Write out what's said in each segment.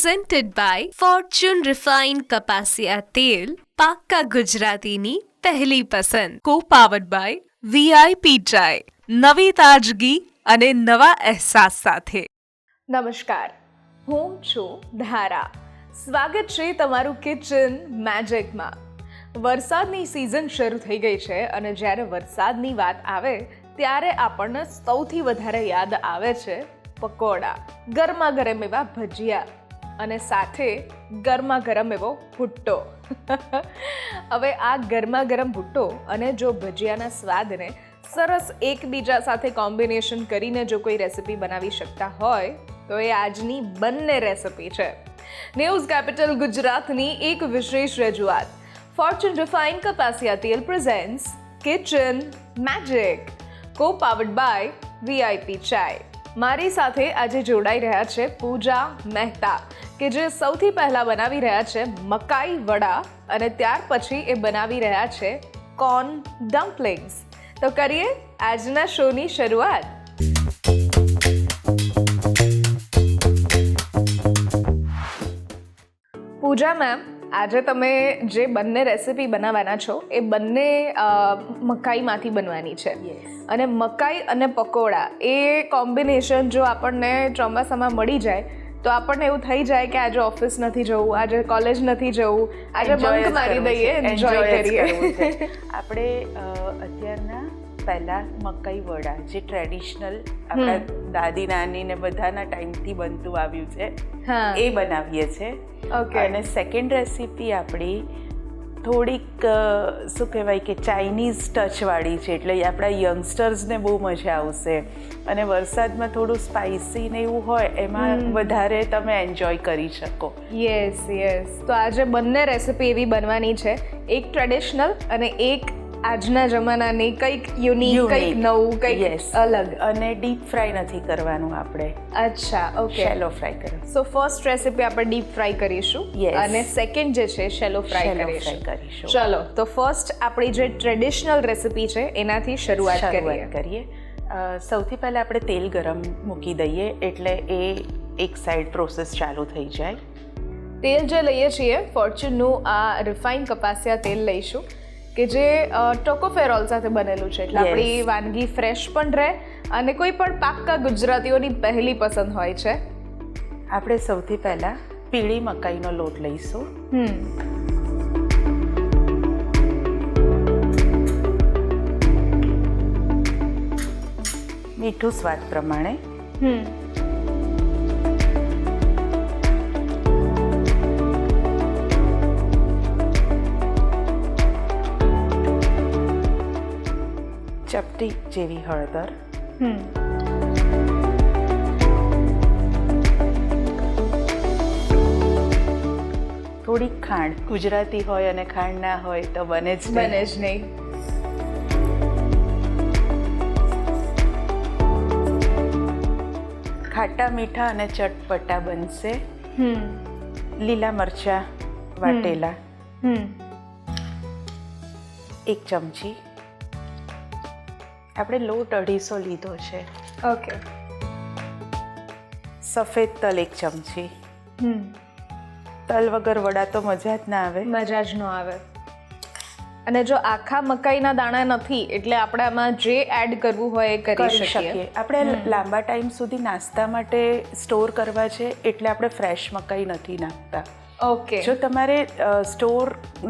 presented by Fortune Refined કપાસિયા તેલ પાક્કા ગુજરાતીની પહેલી પસંદ co-powered by VIP ચાય નવી તાજગી અને નવા અહેસાસ સાથે. નમસ્કાર, હું છું ધારા. સ્વાગત છે તમારું કિચન મેજિકમાં. વરસાદની સિઝન શરૂ થઈ ગઈ છે અને જ્યારે વરસાદની વાત આવે ત્યારે આપણને સૌથી વધારે યાદ આવે છે પકોડા, ગરમા ગરમ એવા ભજીયા અને સાથે ગરમા ગરમ એવો ભુટ્ટો. હવે આ ગરમા ગરમ ભુટ્ટો અને જો ભજીયાના સ્વાદને સરસ એકબીજા સાથે કોમ્બિનેશન કરીને જો કોઈ રેસિપી બનાવી શકતા હોય તો એ આજની બંને રેસિપી છે. ન્યૂઝ કેપિટલ ગુજરાતની એક વિશેષ રજૂઆત. ફોર્ચ્યુન રિફાઇન્ડ કપાસિયા તેલ presents kitchen magic, co-powered by VIP ચાય. મારી સાથે આજે જોડાઈ રહ્યા છે પૂજા મહેતા, કે જે સૌથી પહેલા બનાવી રહ્યા છે મકાઈ વડા અને ત્યાર પછી એ બનાવી રહ્યા છે કોર્ન ડમ્પલિંગ્સ. તો કરીએ આજના શોની શરૂઆત. પૂજા મેમ, આજે તમે જે બંને રેસિપી બનાવવાના છો એ બંને મકાઈમાંથી બનવાની છે. અને મકાઈ અને પકોડા એ કોમ્બિનેશન જો આપણને ચોમાસામાં મળી જાય તો આપણને એવું થઈ જાય કે આજે ઓફિસ નથી જવું, આજે કોલેજ નથી જવું, આજે બંક મારી દઈએ, એન્જોય કરીએ. આપણે અત્યારના પહેલા મકાઈ વડા જે ટ્રેડિશનલ આપણા દાદી નાની ને બધાના ટાઈમથી બનતું આવ્યું છે એ બનાવીએ છીએ. અને સેકન્ડ રેસીપી આપણી થોડીક શું કહેવાય કે ચાઇનીઝ ટચવાળી છે, એટલે આપણા યંગસ્ટર્સને બહુ મજા આવશે અને વરસાદમાં થોડું સ્પાઇસી ને એવું હોય એમાં વધારે તમે એન્જોય કરી શકો. Yes yes. તો આજે બંને રેસિપી એવી બનવાની છે, એક ટ્રેડિશનલ અને એક આજના જમાનાની, કંઈક યુનિક, કંઈક નવું, કંઈક અલગ. અને ડીપ ફ્રાય નથી કરવાનું આપણે. અચ્છા, ઓકે. શેલો ફ્રાય કરવાનું. સો ફર્સ્ટ રેસિપી આપણે ડીપ ફ્રાય કરીશું અને સેકન્ડ જે છે શેલો ફ્રાય કરીશું. ચલો, તો ફર્સ્ટ આપણી જે ટ્રેડિશનલ રેસિપી છે એનાથી શરૂઆત કરીએ. સૌથી પહેલાં આપણે તેલ ગરમ મૂકી દઈએ એટલે એ એક સાઈડ પ્રોસેસ ચાલુ થઈ જાય. તેલ જે લઈએ છીએ ફોર્ચ્યુનનું આ રિફાઇન્ડ કપાસિયા તેલ લઈશું, કે જે ટોકોફેરોલ સાથે બનેલું છે, એટલે આપણી વાનગી ફ્રેશ પણ રહે અને કોઈ પણ પાક્કા ગુજરાતીઓની પહેલી પસંદ હોય છે. આપણે સૌથી પહેલા પીળી મકાઈનો લોટ લઈશું. મીઠું સ્વાદ પ્રમાણે. ચપટી જેવી હળદર. થોડીક ખાંડ. ગુજરાતી હોય અને ખાંડ ના હોય તો બને જ નહીં. ખાટા મીઠા અને ચટપટા બનશે. લીલા મરચાં વાટેલા 1 ચમચી. આપણે લોટ 250 લીધો છે. ઓકે. સફેદ તલ 1 ચમચી. તલ વગર વડા તો મજા જ ના આવે. મજા જ ન આવે. અને જો આખા મકાઈના દાણા નથી એટલે આપણે આમાં જે એડ કરવું હોય એ કરી શકીએ. આપણે લાંબા ટાઈમ સુધી નાસ્તા માટે સ્ટોર કરવા છે એટલે આપણે ફ્રેશ મકાઈ નથી નાખતા. ઓકે. જો તમારે સ્ટોર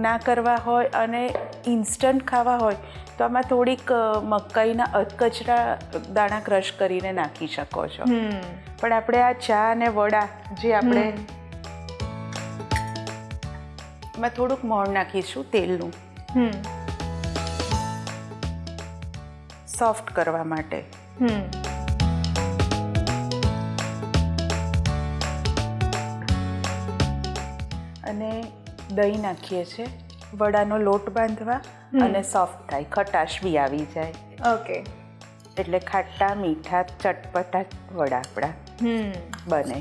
ના કરવા હોય અને ઇન્સ્ટન્ટ ખાવા હોય તો આમાં થોડીક મકાઈના અધકચરા દાણા ક્રશ કરીને નાખી શકો છો. પણ આપણે આ ચા અને વડા જે આપણે એમાં થોડુંક મોણ નાખીશું તેલનું, સોફ્ટ કરવા માટે. અને દહીં નાખીએ છીએ વડાનો લોટ બાંધવા અને સોફ્ટ થાય, ખટાશ બી આવી જાય. ઓકે. એટલે ખાટા મીઠા ચટપટા વડા આપણા બને.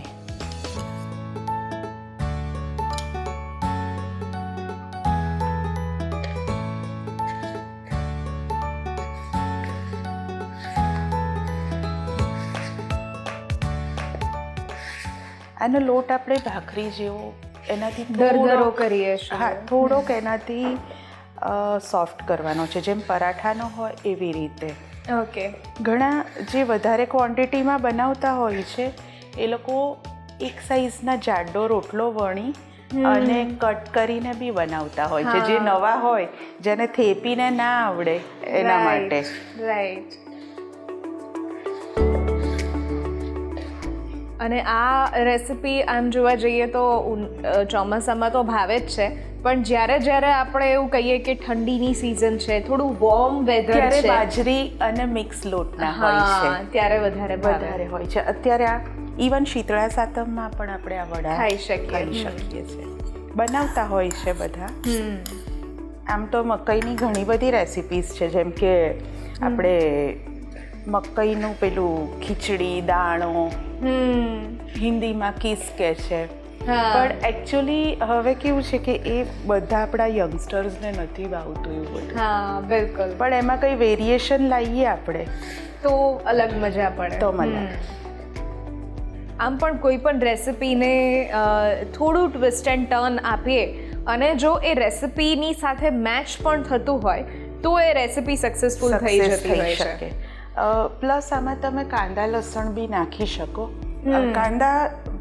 આનો લોટ આપણે ભાખરી જેવો એનાથી દરદરો કરીએ છીએ. હા, થોડોક એનાથી સોફ્ટ કરવાનો છે, જેમ પરાઠાનો હોય એવી રીતે. ઓકે. ઘણા જે વધારે ક્વોન્ટિટીમાં બનાવતા હોય છે એ લોકો એક સાઈઝના જાડો રોટલો વણી અને કટ કરીને બી બનાવતા હોય છે, જે નવા હોય જેને થેપીને ના આવડે એના માટે. રાઈટ. અને આ રેસિપી આમ જોવા જઈએ તો ચોમાસામાં તો ભાવે જ છે, પણ જ્યારે આપણે એવું કહીએ કે ઠંડીની સિઝન છે, થોડું વોર્મ વેધર ત્યારે છે, બાજરી અને મિક્સ લોટના હોય છે, ત્યારે વધારે હોય છે. અત્યારે આ ઇવન શીતળા સાતમમાં પણ આપણે આ વડા ખાઈ શકીએ છીએ, બનાવતા હોય છે બધા. આમ તો મકાઈની ઘણી બધી રેસિપીસ છે, જેમ કે આપણે મકાઈનું પેલું ખીચડી દાણો, હિન્દીમાં કિસ કહે છે, પણ એકચ્યુઅલી હવે કેવું છે કે એ બધા આપણા યંગસ્ટર્સને નથી ભાવતું એવું બધું. હા, બિલકુલ. પણ એમાં કઈ વેરિએશન લાવીએ આપણે તો અલગ મજા પડે. તો મને આમ પણ કોઈ પણ રેસિપીને થોડું ટ્વિસ્ટ એન્ડ ટર્ન આપીએ અને જો એ રેસિપીની સાથે મેચ પણ થતું હોય તો એ રેસિપી સક્સેસફુલ થઈ જતી હોય છે. પ્લસ આમાં તમે કાંદા લસણ બી નાખી શકો. કાંદા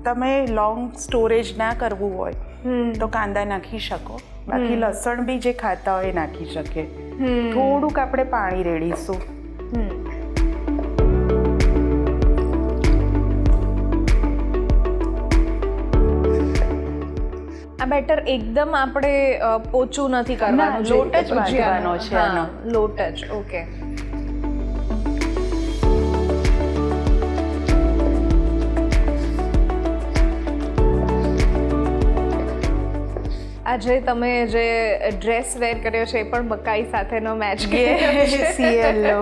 તમે લોંગ સ્ટોરેજ ના કરવું હોય તો કાંદા નાખી શકો, બાકી લસણ બી જે ખાતા હોય એ નાખી શકે. થોડુંક આપણે પાણી રેડીશું. આ બેટર એકદમ આપણે પોચું નથી કરવાનું, લોટ જ બાંધવાનો છે આનો. લોટ જ. ઓકે. આજે તમે જે ડ્રેસ વેર કર્યો છે એ પણ મકાઈ સાથેનો મેચ યલો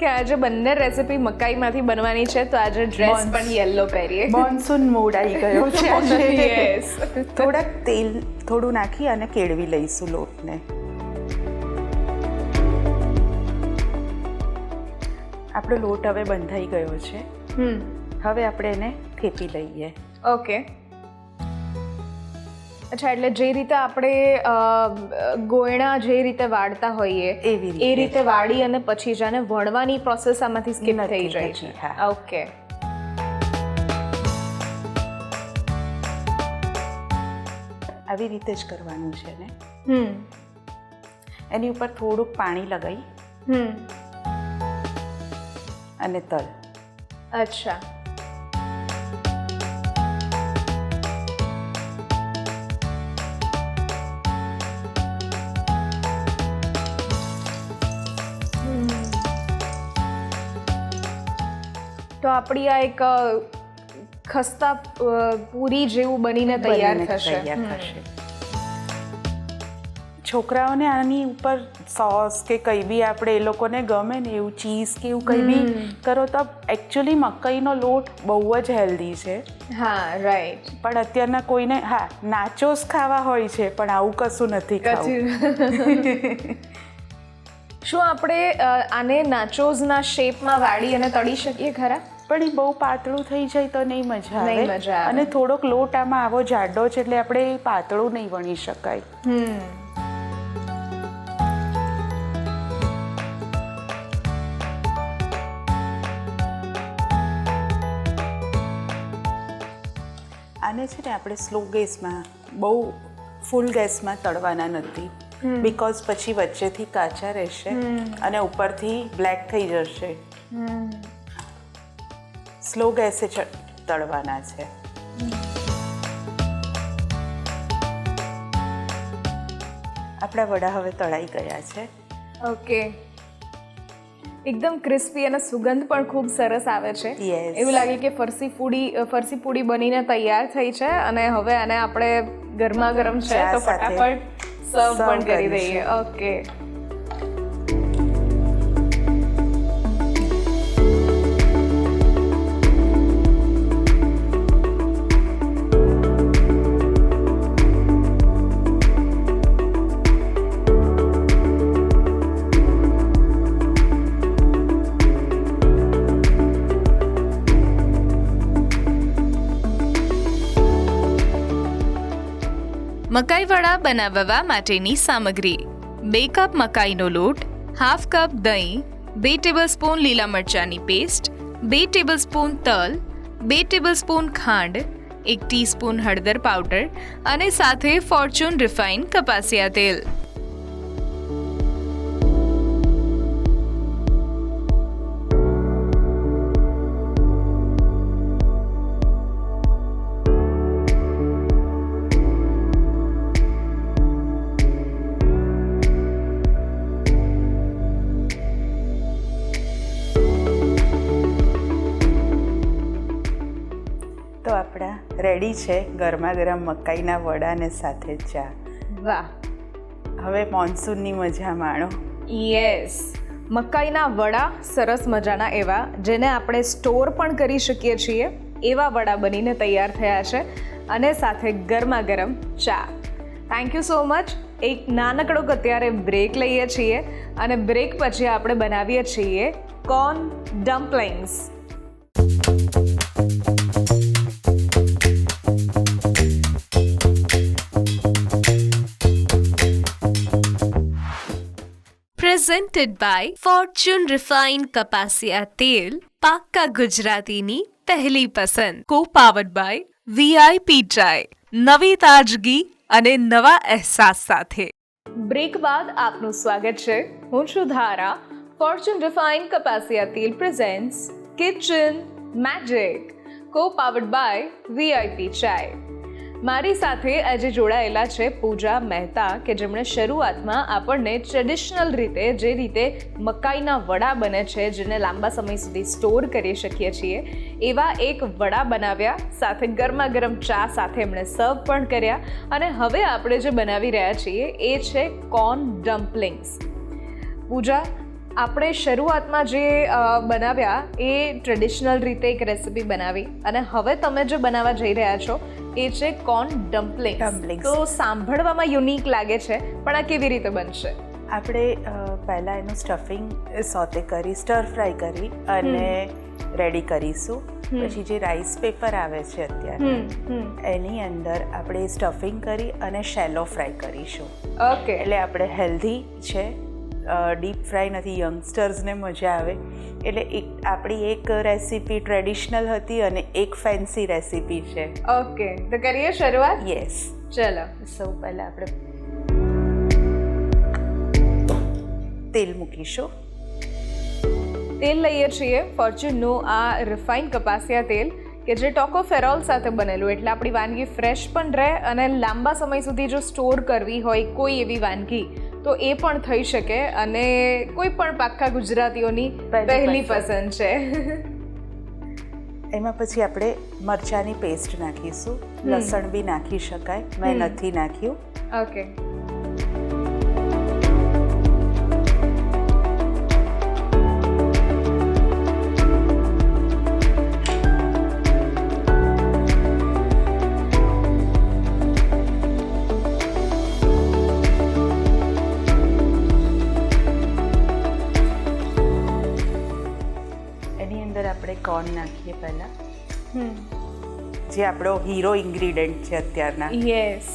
કે આજે બંને રેસિપી મકાઈમાંથી બનવાની છે, તો આજે ડ્રેસ પણ યલો પહેરીએ. મોન્સૂન મૂડ આવી ગયો છે આજે. યસ. થોડાક તેલ થોડું નાખી અને કેળવી લઈશું લોટને. આપણો લોટ હવે બંધાઈ ગયો છે. હવે આપણે એને થેપી લઈએ. ઓકે. અચ્છા, એટલે જે રીતે આપણે ગોયણા જે રીતે વાળતા હોઈએ એ રીતે વાળી અને પછી જાને વણવાની પ્રોસેસ આમાંથી સ્કીપ થઈ જાય છે. ઓકે. આવી રીતે જ કરવાનું છે ને. એની ઉપર થોડુંક પાણી લગાવી અને તલ. અચ્છા. તો આપણી આ એક ખસ્તા પૂરી જેવું બનીને તૈયાર થશે. છોકરાઓને આની ઉપર સોસ કે કંઈ બી આપણે એ લોકોને ગમે ને એવું ચીઝ કે એવું કંઈ બી કરો તો એકચ્યુઅલી મકાઈનો લોટ બહુ જ હેલ્ધી છે. હા, રાઈટ. પણ અત્યારના કોઈને નાચોસ ખાવા હોય છે, પણ આવું કશું નથી ખાવું. શું આપણે આને નાચોઝના શેપમાં વાળી અને તળી શકીએ ખરા? પણ એ બહુ પાતળું થઈ જાય તો નહીં મજા આવે. અને થોડોક લોટ આમાં આવો જાડો છે એટલે આપણે પાતળું નહીં વણી શકાય. આને છે ને આપણે સ્લો ગેસમાં, બહુ ફૂલ ગેસમાં તળવાના નથી, બીકોઝ પછી વચ્ચેથી કાચા રહેશે અને ઉપરથી બ્લેક થઈ જશે. સ્લો ગેસે તળવાના છે. આપણા વડા હવે તળાઈ ગયા છે. ઓકે. એકદમ ક્રિસ્પી અને સુગંધ પણ ખૂબ સરસ આવે છે. એવું લાગે કે ફરસી પૂડી બનીને તૈયાર થઈ છે અને હવે આને આપણે ગરમા ગરમ છે તો ફટાફટ સર્વ પણ કરી દઈએ. ઓકે. મકાઈ વડા બનાવવા માટેની સામગ્રી: 2 કપ મકાઈનો લોટ, હાફ કપ દહીં, 2 ટેબલસ્પૂન લીલા મરચાંની પેસ્ટ, 2 ટેબલસ્પૂન તલ, 2 ટેબલસ્પૂન ખાંડ, 1 ટીસ્પૂન હળદર પાવડર અને સાથે ફોર્ચ્યુન રિફાઇન કપાસિયા તેલ. તો આપણા રેડી છે ગરમા ગરમ મકાઈના વડાને સાથે ચા. વાહ, હવે મોન્સૂનની મજા માણો. યસ, મકાઈના વડા સરસ મજાના એવા, જેને આપણે સ્ટોર પણ કરી શકીએ છીએ એવા વડા બનીને તૈયાર થયા છે, અને સાથે ગરમા ગરમ ચા. Thank you so much. એક નાનકડો અત્યારે બ્રેક લઈએ છીએ, અને બ્રેક પછી આપણે બનાવીએ છીએ corn dumplings. Presented by fortune refine કપાસિયા તેલ, પાક્કા ગુજરાતીની પહેલી પસંદ. કો પાવર્ડ બાય વીઆઈપી ચાય, નવી તાજગી અને નવા અહેસાસ સાથે. બ્રેક બાદ આપનું સ્વાગત છે. હું છું ધારા. ફોર્ચ્યુન રિફાઇન કપાસિયા તેલ presents kitchen magic, co powered by VIP chai. મારી સાથે આજે જોડાયેલા છે પૂજા મહેતા, કે જેમણે શરૂઆતમાં આપણને ટ્રેડિશનલ રીતે, જે રીતે મકાઈના વડા બને છે, જેને લાંબા સમય સુધી સ્ટોર કરી શકીએ છીએ, એવા એક વડા બનાવ્યા, સાથે ગરમા ગરમ ચા સાથે એમણે સર્વ પણ કર્યા. અને હવે આપણે જે બનાવી રહ્યા છીએ એ છે કોર્ન ડમ્પલિંગ્સ. પૂજા, આપણે શરૂઆતમાં જે બનાવ્યા એ ટ્રેડિશનલ રીતે એક રેસિપી બનાવી, અને હવે તમે જે બનાવવા જઈ રહ્યા છો એ છે કોર્ન ડમ્પલિંગ્સ. તો સાંભળવામાં યુનિક લાગે છે, પણ આ કેવી રીતે બનશે? આપણે પહેલાં એનું સ્ટફિંગ સોતે કરી, સ્ટર ફ્રાય કરી અને રેડી કરીશું. પછી જે રાઈસ પેપર આવે છે અત્યારે, એની અંદર આપણે સ્ટફિંગ કરી અને શેલો ફ્રાય કરીશું. ઓકે, એટલે આપણે હેલ્ધી છે, ડીપ ફ્રાય નથી, યંગસ્ટર્સને મજા આવે. એટલે આપણી એક રેસીપી ટ્રેડિશનલ હતી અને એક ફેન્સી રેસીપી છે. ઓકે, તો કરીએ શરૂઆત. યસ, ચલો. સૌ પહેલાં આપણે તેલ મૂકીશું. તેલ લઈએ છીએ ફોર્ચ્યુનનું આ રિફાઇન કપાસિયા તેલ, કે જે ટોકોફેરોલ સાથે બનેલું, એટલે આપણી વાનગી ફ્રેશ પણ રહે, અને લાંબા સમય સુધી જો સ્ટોર કરવી હોય કોઈ એવી વાનગી તો એ પણ થઈ શકે, અને કોઈ પણ પાક્કા ગુજરાતીઓની પહેલી પસંદ છે. એમાં પછી આપણે મરચાંની પેસ્ટ નાખીશું. લસણ બી નાખી શકાય, મેં નથી નાખ્યું. ઓકે. આપણે કોર્ન નાખીએ પહેલાં, જે આપણો હીરો ઇન્ગ્રીડિયન્ટ છે અત્યારના. યસ,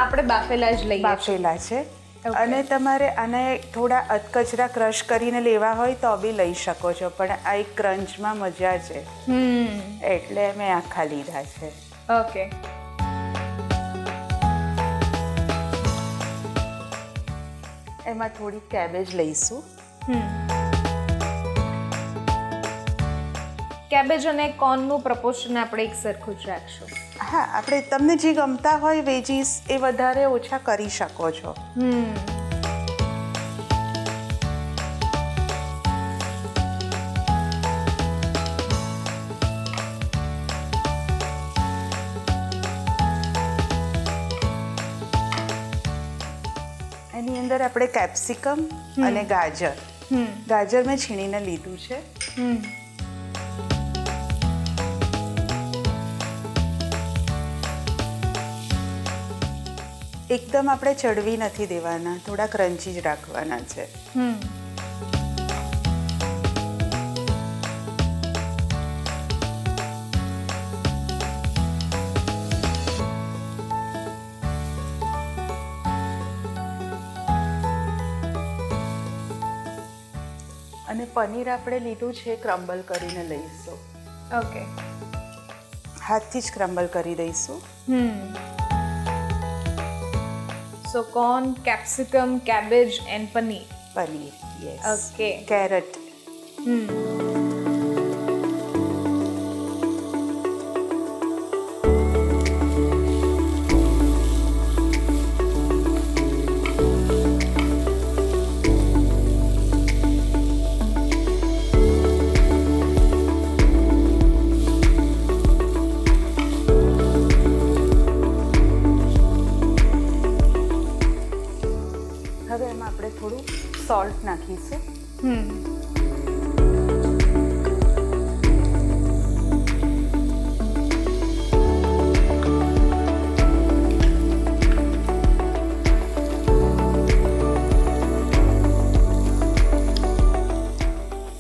આપણે બાફેલા જ લઈએ. બાફેલા છે. અને તમારે આને થોડા અધકચરા ક્રશ કરીને લેવા હોય તો બી લઈ શકો છો, પણ આ એક ક્રંચમાં મજા છે, એટલે મેં આખા લીધા છે. ઓકે. એમાં થોડી કેબેજ લઈશું. કેબેજ અને કોર્નનું પ્રપોર્શન આપણે એક સરખું જ રાખશું. હા, આપણે તમને જે ગમતા હોય વેજીસ એ વધારે ઓછા કરી શકો છો. એની અંદર આપણે કેપ્સિકમ અને ગાજર મેં છીણીને લીધું છે. એકદમ આપણે ચડવી નથી દેવાના, થોડા ક્રન્ચી જ રાખવાના છે. અને પનીર આપણે લીધું છે ક્રમ્બલ કરીને લઈશું. ઓકે. હાથથી જ ક્રમ્બલ કરી દઈશું. So corn, capsicum, cabbage and paneer. Paneer, yes. Okay. Carrot. હવે એમાં આપણે થોડું સોલ્ટ નાખીશું.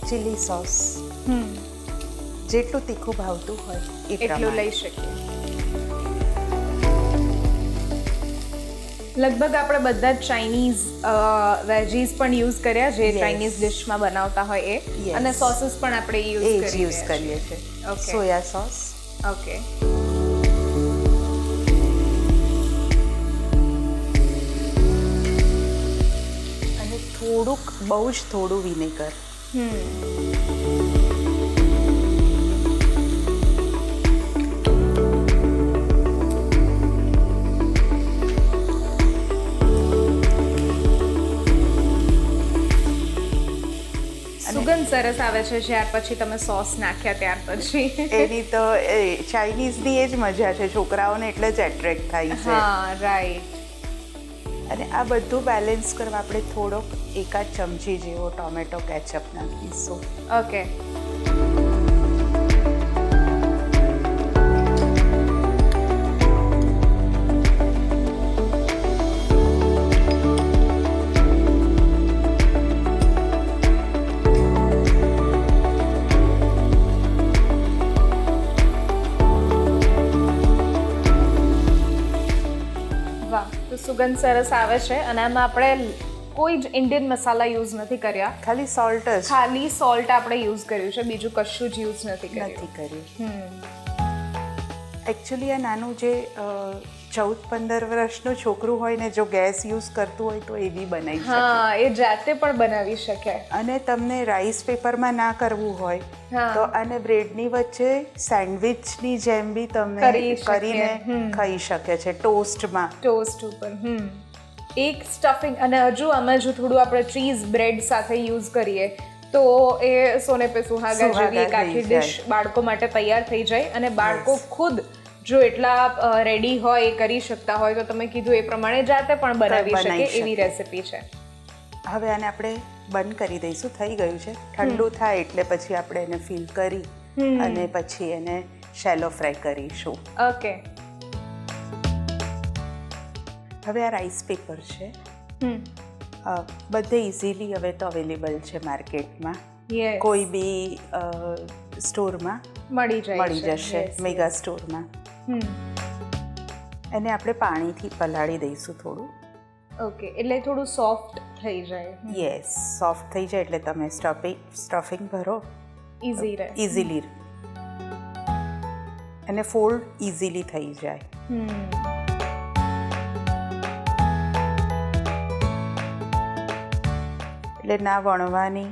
ચીલી સોસ જેટલું તીખું ભાવતું હોય એટલું લઈ શકીએ. લગભગ આપણે બધા જ ચાઇનીઝ વેજીસ પણ યુઝ કર્યા જે ચાઇનીઝ ડિશમાં બનાવતા હોય એ, અને સોસીસ પણ આપણે યુઝ કરીએ છીએ. ઓકે. Soya sauce. ઓકે. અને થોડુંક, બહુ જ થોડું વિનેગર. સુગંધ સરસ આવે છે ત્યાર પછી તમે સોસ નાખ્યા ત્યાર પછી. એની તો ચાઇનીઝની એ જ મજા છે, છોકરાઓને એટલે જ એટ્રેક્ટ થાય છે. હા, રાઈટ. અને આ બધું બેલેન્સ કરવા આપણે થોડોક એકાદ ચમચી જેવો ટોમેટો કેચઅપ નાખીશું. ઓકે. સુગંધ સરસ આવે છે અને આમાં આપણે કોઈ જ ઇન્ડિયન મસાલા યુઝ નથી કર્યા, ખાલી સોલ્ટ જ. ખાલી સોલ્ટ આપણે યુઝ કર્યું છે, બીજું કશું જ યુઝ નથી કર્યું. એકચ્યુઅલી આ નાનું જે 14-15 વર્ષનું છોકરું હોય ને જો ગેસ યુઝ કરતું હોય તો એ બી બનાવી શકે. હા, એ જાતે પણ બનાવી શકે. અને તમને રાઈસ પેપરમાં ના કરવું હોય તો આને બ્રેડની વચ્ચે સેન્ડવિચની જેમ બી તમે કરીને ખાઈ શકે છે ટોસ્ટમાં. ટોસ્ટ ઉપર. એક સ્ટફિંગ, અને હજુ આમાં જો થોડું આપણે ચીઝ બ્રેડ સાથે યુઝ કરીએ તો એ સોને પે સુહાગા જેવી એક આખી ડિશ બાળકો માટે તૈયાર થઈ જાય. અને બાળકો ખુદ જો એટલા રેડી હોય, એ કરી શકતા હોય તો તમે કીધું એ પ્રમાણે જાતે પણ બનાવી શકે એવી રેસિપી છે. હવે આને આપણે બંધ કરી દઈશું. થઈ ગયું છે. ઠંડુ થાય એટલે પછી આપણે એને ફિલ કરી અને પછી એને શેલો ફ્રાય કરીશું. ઓકે. હવે આ રાઈસ પેપર છે, બધે ઇઝીલી હવે તો અવેલેબલ છે માર્કેટમાં. કોઈ બી સ્ટોરમાં મળી જશે, મેગા સ્ટોરમાં. એને આપણે પાણીથી પલાળી દઈશું થોડું. ઓકે. એટલે થોડું સોફ્ટ થઈ જાય. યસ, સોફ્ટ થઈ જાય એટલે તમે સ્ટફિંગ ભરો ઇઝીલી, અને ફોલ્ડ ઇઝીલી થઈ જાય. એટલે ના વણવાની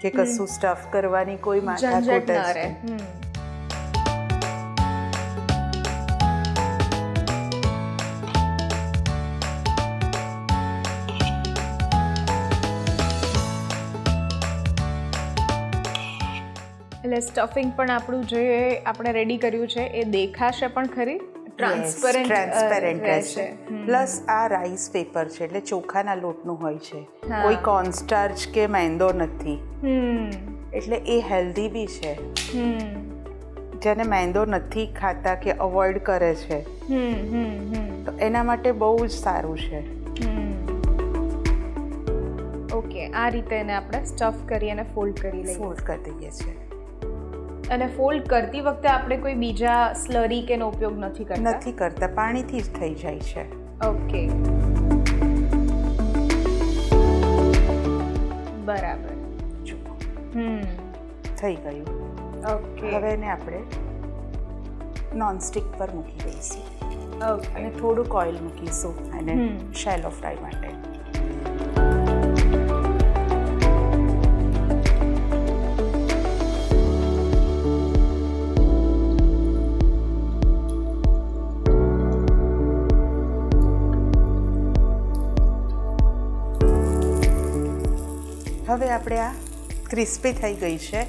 કે કશું સ્ટફ કરવાની કોઈ માથાકૂટ જ નહીં. એટલે સ્ટફિંગ પણ આપણું જે આપણે રેડી કર્યું છે એ દેખાશે પણ ખરી, ટ્રાન્સપેરન્ટ રહેશે. પ્લસ આ રાઈસ પેપર છે એટલે ચોખાના લોટનું હોય છે, કોઈ કોર્નસ્ટાર્ચ કે મેંદો નથી, એટલે એ હેલ્ધી બી છે. જેને મેંદો નથી ખાતા કે અવોઇડ કરે છે તો એના માટે બહુ જ સારું છે. ઓકે. આ રીતે એને આપણે સ્ટફ કરી અને ફોલ્ડ કરી દઈએ છીએ. અને ફોલ્ડ કરતી વખતે આપણે કોઈ બીજા સ્લરી કે નો ઉપયોગ નથી કરતા, પાણીથી જ થઈ જાય છે. ઓકે, બરાબર. થઈ ગયું. ઓકે હવે એને આપણે નોનસ્ટિક પર મૂકી દઈશું ઓકે અને થોડુંક ઓઇલ મૂકીશું અને શેલો ફ્રાય માટે. હવે આપણે આ ક્રિસ્પી થઈ ગઈ છે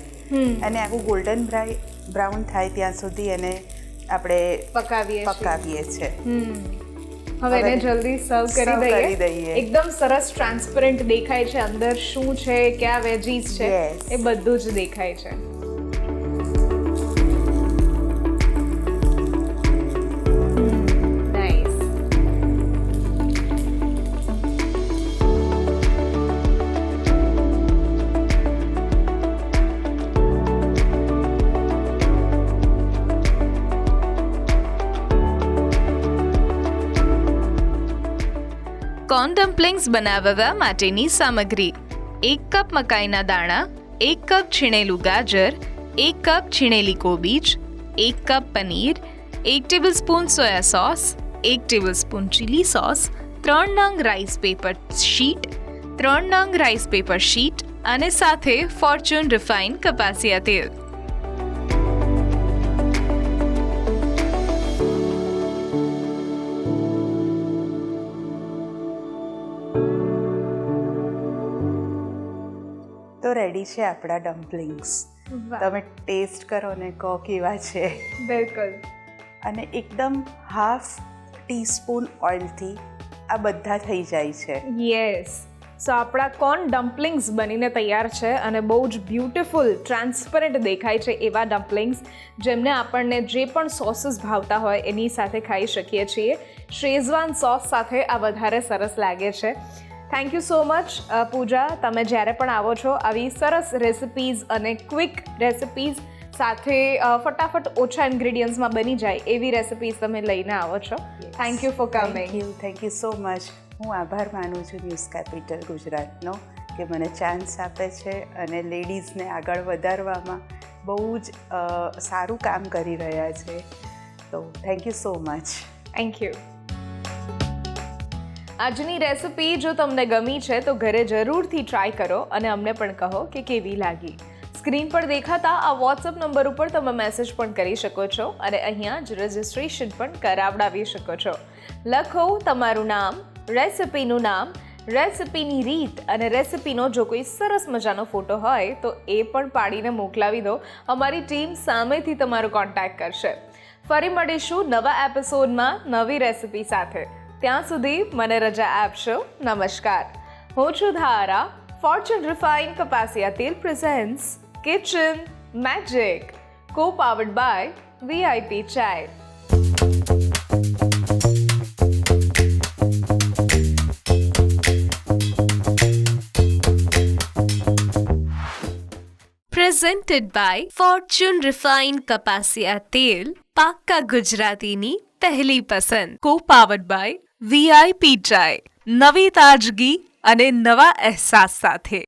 અને આવું ગોલ્ડન બ્રાઉન થાય ત્યાં સુધી એને આપણે પકાવીએ છીએ. હવે એને જલ્દી સર્વ સર્વ કરી કરી દઈએ. દઈએ. એકદમ સરસ ટ્રાન્સપરન્ટ દેખાય છે, અંદર શું છે, કયા વેજીસ છે, Yes. એ બધું જ દેખાય છે. નાઈસ. કોર્ન ડમ્પલિંગ્સ બનાવવા માટેની સામગ્રી: 1 કપ મકાઈના દાણા, 1 કપ છીણેલું ગાજર, 1 કપ છીણેલી કોબીજ, 1 cup paneer, 1 tablespoon soya sauce, 1 tablespoon chilli sauce, 3 નંગ રાઈસ પેપર શીટ, 3 નંગ રાઈસ પેપર શીટ અને સાથે ફોર્ચ્યુન રિફાઇન્ડ કપાસિયા તેલ. તો રેડી છે આપણા ડમ્પલિંગ્સ. વાહ. તમે ટેસ્ટ કરો ને કહો કેવા છે. બિલકુલ. અને એકદમ હાફ ટીસ્પૂન ઓઇલથી આ બધા થઈ જાય છે. યસ. સો આપણા કોર્ન ડમ્પલિંગ્સ બનીને તૈયાર છે અને બહુ જ બ્યુટીફુલ ટ્રાન્સપરન્ટ દેખાય છે એવા ડમ્પલિંગ્સ જેમને આપણને જે પણ સોસીસ ભાવતા હોય એની સાથે ખાઈ શકીએ છીએ. શેઝવાન સોસ સાથે આ વધારે સરસ લાગે છે. થેન્ક યુ સો મચ પૂજા. તમે જ્યારે પણ આવો છો આવી સરસ રેસિપીઝ અને ક્વિક રેસિપીઝ સાથે ફટાફટ ઓછા ઇન્ગ્રીડિયન્ટ્સમાં બની જાય એવી રેસિપીઝ તમે લઈને આવો છો. Thank you for coming. Thank you so much. હું આભાર માનું છું ન્યૂઝ કેપિટલ ગુજરાતનો કે મને ચાન્સ આપે છે અને લેડીઝને આગળ વધારવામાં બહુ જ સારું કામ કરી રહ્યા છે. તો thank you so much. Thank you. આજની રેસિપી જો તમને ગમી છે તો ઘરે જરૂરથી ટ્રાય કરો અને અમને પણ કહો કે કેવી લાગી. સ્ક્રીન પર દેખાતા આ વોટ્સઅપ નંબર ઉપર તમે મેસેજ પણ કરી શકો છો અને અહીંયા જ રજિસ્ટ્રેશન પણ કરાવડાવી શકો છો. લખો તમારું નામ, રેસિપીનું નામ, રેસિપીની રીત અને રેસિપીનો જો કોઈ સરસ મજાનો ફોટો હોય તો એ પણ પાડીને મોકલાવી દો. અમારી ટીમ સામેથી તમારો કોન્ટેક્ટ કરશે. ફરી મળીશું નવા એપિસોડમાં નવી રેસિપી સાથે. ત્યાં સુધી મને રજા આપશો. નમસ્કાર. હું છું ધારા. ફોર્ચ્યુન રિફાઇન્ડ કપાસિયા તેલ presents kitchen magic, co powered by VIP chai. Presented by Fortune Refined કપાસિયા તેલ, પાક્કા ગુજરાતીની પહેલી પસંદ. કો પાવર્ડ બાય VIP ચાય, નવી તાજગી અને નવા અહેસાસ સાથે.